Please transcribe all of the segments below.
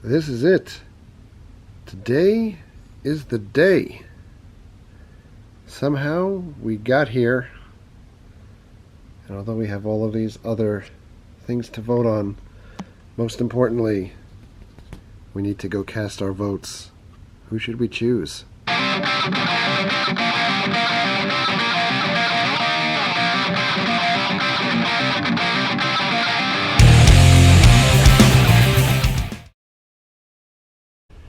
This is it. Today is the day. Somehow we got here, and although we have all of these other things to vote on, most importantly, we need to go cast our votes. Who should we choose?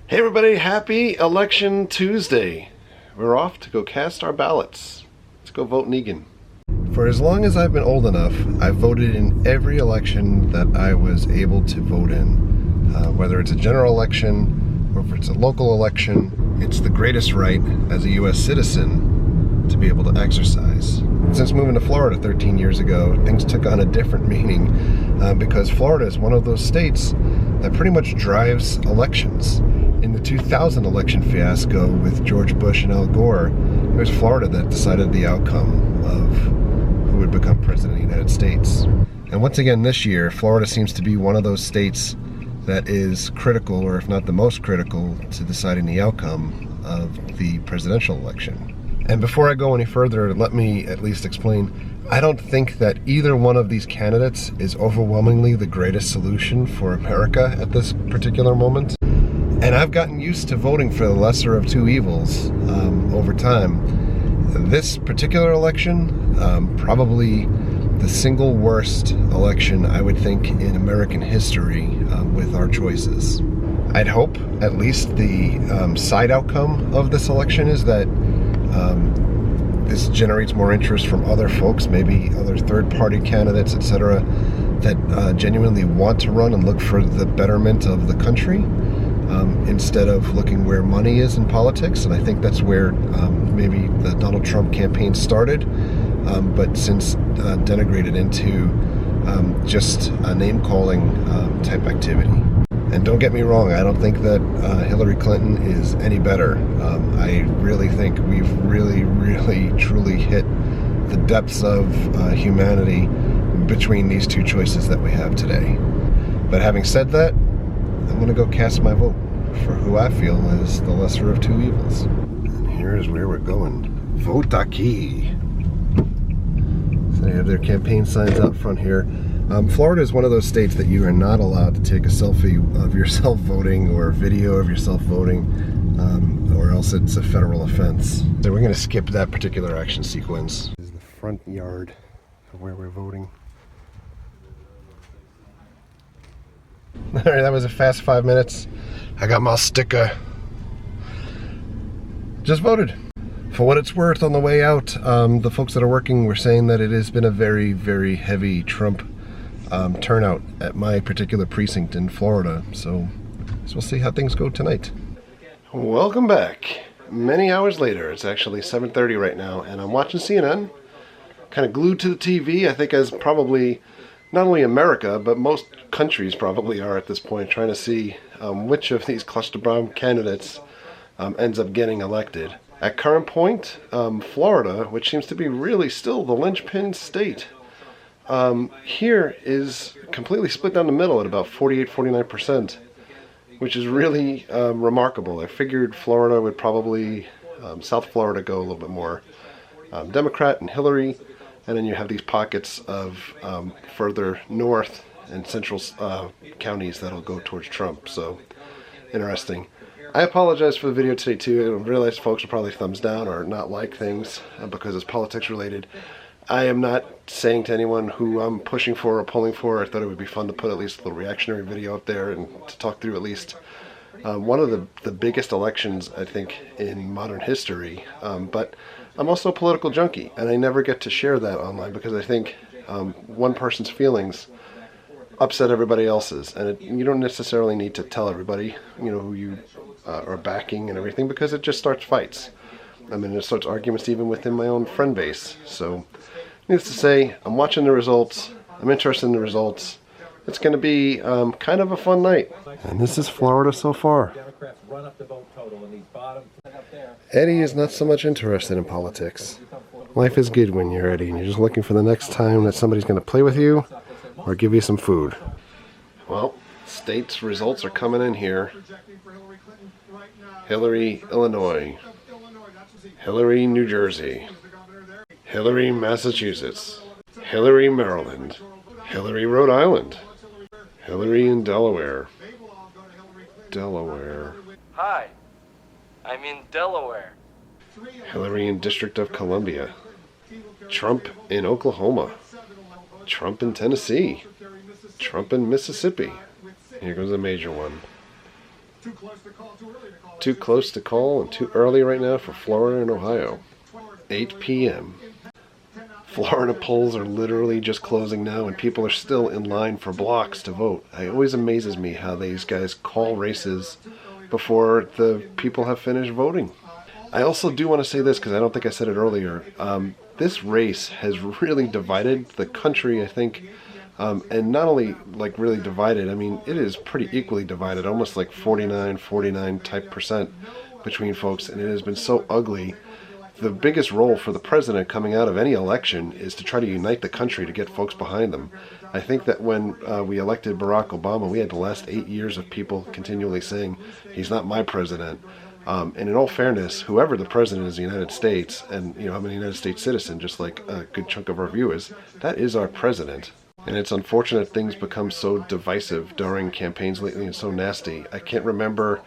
Hey everybody, happy Election Tuesday. We're off to go cast our ballots. Let's go vote Negan. For as long as I've been old enough, I've voted in every election that I was able to vote in. Whether it's a general election or if it's a local election, it's the greatest right as a U.S. citizen to be able to exercise. Since moving to Florida 13 years ago, things took on a different meaning because Florida is one of those states that pretty much drives elections. In the 2000 election fiasco with George Bush and Al Gore, it was Florida that decided the outcome of who would become president of the United States. And once again this year, Florida seems to be one of those states that is critical, or if not the most critical, to deciding the outcome of the presidential election. And before I go any further, let me at least explain, I don't think that either one of these candidates is overwhelmingly the greatest solution for America at this particular moment. And I've gotten used to voting for the lesser of two evils over time. This particular election, probably the single worst election I would think in American history with our choices. I'd hope at least the side outcome of this election is that this generates more interest from other folks, maybe other third-party candidates, etc., that genuinely want to run and look for the betterment of the country. Instead of looking where money is in politics, and I think that's where maybe the Donald Trump campaign started, but since denigrated into just a name-calling type activity. And don't get me wrong, I don't think that Hillary Clinton is any better. I really think we've really, truly hit the depths of humanity between these two choices that we have today. But having said that, I'm going to go cast my vote for who I feel is the lesser of two evils. And here's where we're going. Vote aquí. So they have their campaign signs out front here. Florida is one of those states that you are not allowed to take a selfie of yourself voting or a video of yourself voting, or else it's a federal offense. So we're going to skip that particular action sequence. This is the front yard of where we're voting. Alright, that was a fast 5 minutes. I got my sticker. Just voted. For what it's worth, on the way out, the folks that are working were saying that it has been a very, very heavy Trump turnout at my particular precinct in Florida. So we'll see how things go tonight. Welcome back. Many hours later. It's actually 7:30 right now, and I'm watching CNN. Kind of glued to the TV, I think, as probably not only America, but most countries probably are at this point, trying to see which of these cluster bomb candidates ends up getting elected. At current point, Florida, which seems to be really still the linchpin state, here is completely split down the middle at about 48-49%, which is really remarkable. I figured Florida would probably, South Florida, go a little bit more Democrat and Hillary. And then you have these pockets of further north and central counties that'll go towards Trump. So, interesting. I apologize for the video today too. I realize folks will probably thumbs down or not like things because it's politics related. I am not saying to anyone who I'm pushing for or pulling for. I thought it would be fun to put at least a little reactionary video up there and to talk through at least one of the biggest elections, I think, in modern history. But I'm also a political junkie, and I never get to share that online because I think one person's feelings upset everybody else's, and you don't necessarily need to tell everybody, who you are backing and everything, because it just starts fights. I mean, it starts arguments even within my own friend base. So, needless to say, I'm watching the results. I'm interested in the results. It's going to be kind of a fun night. And this is Florida so far. Eddie is not so much interested in politics. Life is good when you're Eddie, and you're just looking for the next time that somebody's going to play with you or give you some food. Well, States results are coming in here. Hillary, Illinois. Hillary, New Jersey. Hillary, Massachusetts. Hillary, Maryland. Hillary, Rhode Island. Hillary in Delaware. Delaware. Hi, I'm in Delaware. Hillary in District of Columbia. Trump in Oklahoma. Trump in Tennessee. Trump in Mississippi. Here goes a major one. Too close to call and too early right now for Florida and Ohio. 8 p.m. Florida polls are literally just closing now and people are still in line for blocks to vote. It always amazes me how these guys call races before the people have finished voting. I also do want to say this because I don't think I said it earlier. This race has really divided the country, I think. And not only like really divided, I mean, it is pretty equally divided, almost like 49 type percent between folks, and it has been so ugly. The biggest role for the president coming out of any election is to try to unite the country to get folks behind them. I think that when we elected Barack Obama, we had the last 8 years of people continually saying, he's not my president. And in all fairness, whoever the president is in the United States, and you know, I'm a United States citizen, just like a good chunk of our viewers, that is our president. And it's unfortunate things become so divisive during campaigns lately and so nasty. I can't remember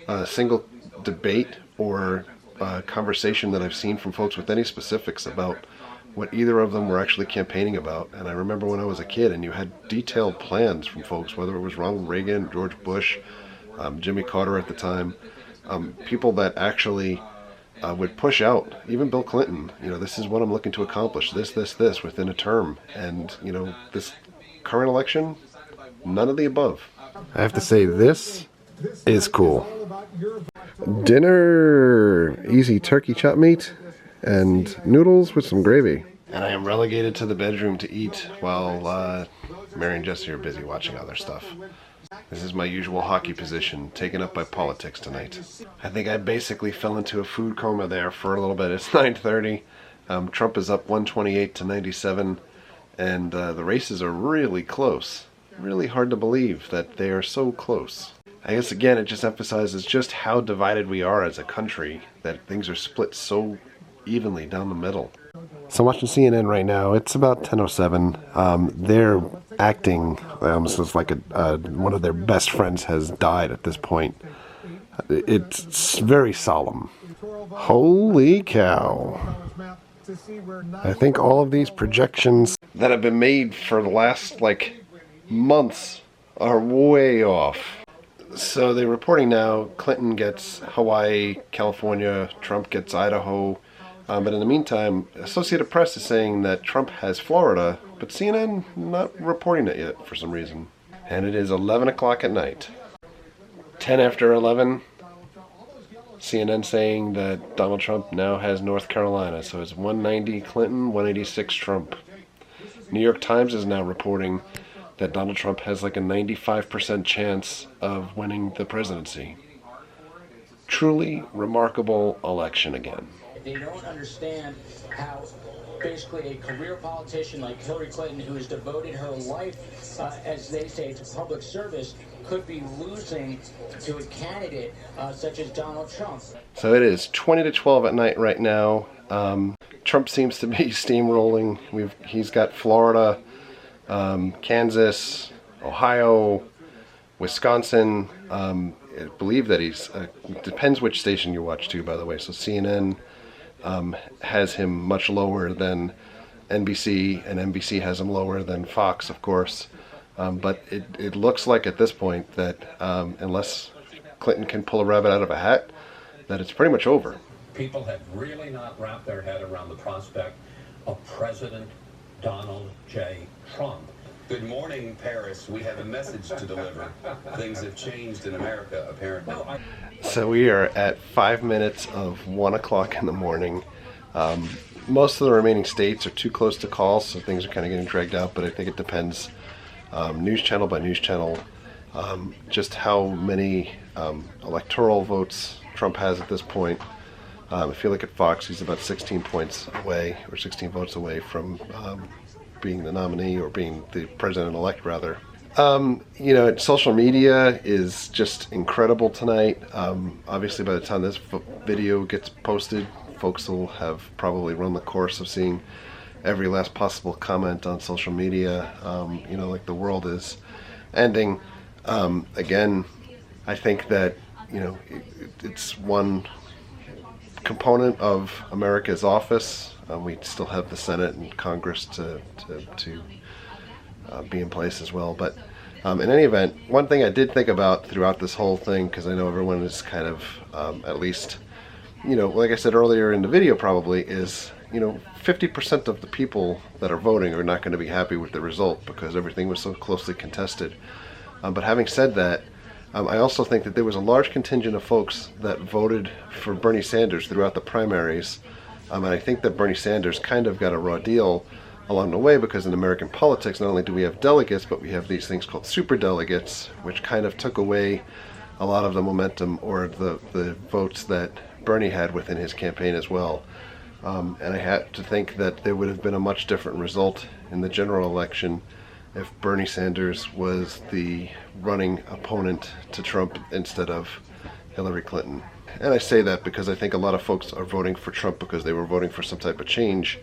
a single debate or conversation that I've seen from folks with any specifics about what either of them were actually campaigning about. And I remember when I was a kid and you had detailed plans from folks, whether it was Ronald Reagan, George Bush, Jimmy Carter at the time, people that actually would push out, even Bill Clinton, you know, this is what I'm looking to accomplish, this within a term. And, you know, this current election, none of the above. I have to say, this is cool. Dinner, easy turkey chop meat and noodles with some gravy. And I am relegated to the bedroom to eat while Mary and Jesse are busy watching other stuff. This is my usual hockey position, taken up by politics tonight. I think I basically fell into a food coma there for a little bit. It's 9:30. Trump is up 128 to 97, and the races are really close. Really hard to believe that they are so close. I guess again it just emphasizes just how divided we are as a country, that things are split so evenly down the middle. So I'm watching CNN right now. It's about 10:07. They're acting almost as like one of their best friends has died at this point. It's very solemn. Holy cow. I think all of these projections that have been made for the last like months are way off. So they're reporting now Clinton gets Hawaii, California, Trump gets Idaho. But in the meantime, Associated Press is saying that Trump has Florida, but CNN not reporting it yet for some reason. And it is 11 o'clock at night. 10 after 11, CNN saying that Donald Trump now has North Carolina. So it's 190 Clinton, 186 Trump. New York Times is now reporting that Donald Trump has like a 95% chance of winning the presidency. Truly remarkable election again. They don't understand how basically a career politician like Hillary Clinton, who has devoted her life, as they say, to public service, could be losing to a candidate such as Donald Trump. So it is 20 to 12 at night right now. Trump seems to be steamrolling. He's got Florida, Kansas, Ohio, Wisconsin. I believe that he's, depends which station you watch too, by the way. So CNN has him much lower than NBC, and NBC has him lower than Fox, of course. But it looks like at this point that unless Clinton can pull a rabbit out of a hat, that it's pretty much over. People have really not wrapped their head around the prospect of President Donald J. Trump. Good morning, Paris. We have a message to deliver. Things have changed in America, apparently. So we are at 5 minutes of 1 o'clock in the morning. Most of the remaining states are too close to call, so things are kind of getting dragged out, but I think it depends news channel by news channel just how many electoral votes Trump has at this point. If you look at Fox, he's about 16 points away, or 16 votes away from being the nominee, or being the president-elect rather. You know, social media is just incredible tonight. Obviously, by the time this video gets posted, folks will have probably run the course of seeing every last possible comment on social media. You know, like the world is ending. Again, I think that, you know, it's one component of America's office. We still have the Senate and Congress to be in place as well. But in any event, one thing I did think about throughout this whole thing, because I know everyone is kind of, at least, you know, like I said earlier in the video probably, is, you know, 50% of the people that are voting are not going to be happy with the result because everything was so closely contested. But having said that, I also think that there was a large contingent of folks that voted for Bernie Sanders throughout the primaries. And I think that Bernie Sanders kind of got a raw deal along the way, because in American politics, not only do we have delegates, but we have these things called superdelegates, which kind of took away a lot of the momentum or the votes that Bernie had within his campaign as well. And I had to think that there would have been a much different result in the general election if Bernie Sanders was the running opponent to Trump instead of Hillary Clinton. And I say that because I think a lot of folks are voting for Trump because they were voting for some type of change,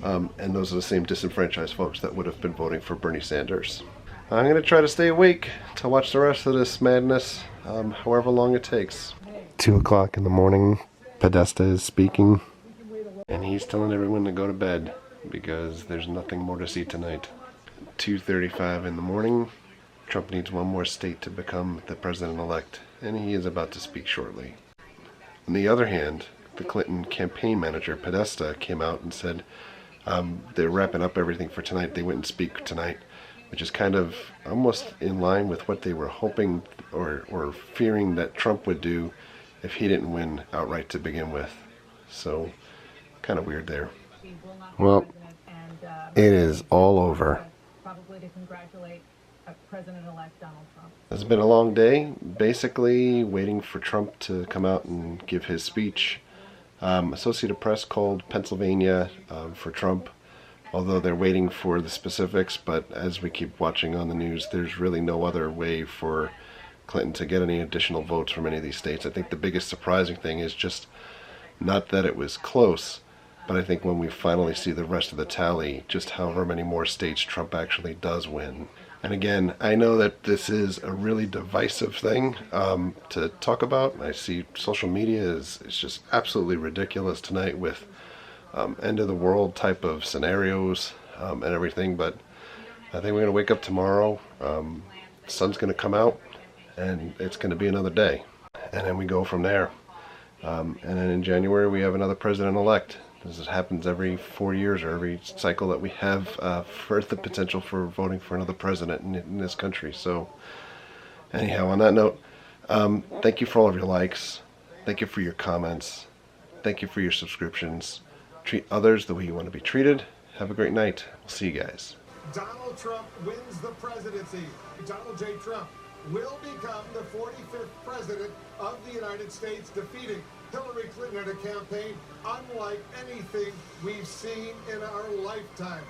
and those are the same disenfranchised folks that would have been voting for Bernie Sanders. I'm going to try to stay awake to watch the rest of this madness, however long it takes. 2 o'clock in the morning, Podesta is speaking, and he's telling everyone to go to bed because there's nothing more to see tonight. 2:35 in the morning, Trump needs one more state to become the president-elect, and he is about to speak shortly. On the other hand, the Clinton campaign manager, Podesta, came out and said they're wrapping up everything for tonight. They wouldn't speak tonight, which is kind of almost in line with what they were hoping or fearing that Trump would do if he didn't win outright to begin with. So, kind of weird there. Well, it is all over. To congratulate President-elect Donald Trump. It's been a long day, basically waiting for Trump to come out and give his speech. Associated Press called Pennsylvania for Trump, although they're waiting for the specifics, but as we keep watching on the news, there's really no other way for Clinton to get any additional votes from any of these states. I think the biggest surprising thing is just not that it was close, but I think when we finally see the rest of the tally, just however many more states Trump actually does win. And again, I know that this is a really divisive thing to talk about. I see social media is just absolutely ridiculous tonight with end of the world type of scenarios and everything. But I think we're going to wake up tomorrow, the sun's going to come out, and it's going to be another day. And then we go from there. And then in January we have another president-elect. This happens every 4 years or every cycle that we have for the potential for voting for another president in this country. So anyhow, on that note, thank you for all of your likes. Thank you for your comments. Thank you for your subscriptions. Treat others the way you want to be treated. Have a great night. We'll see you guys. Donald Trump wins the presidency. Donald J. Trump will become the 45th president of the United States, defeating Hillary Clinton in a campaign unlike anything we've seen in our lifetime.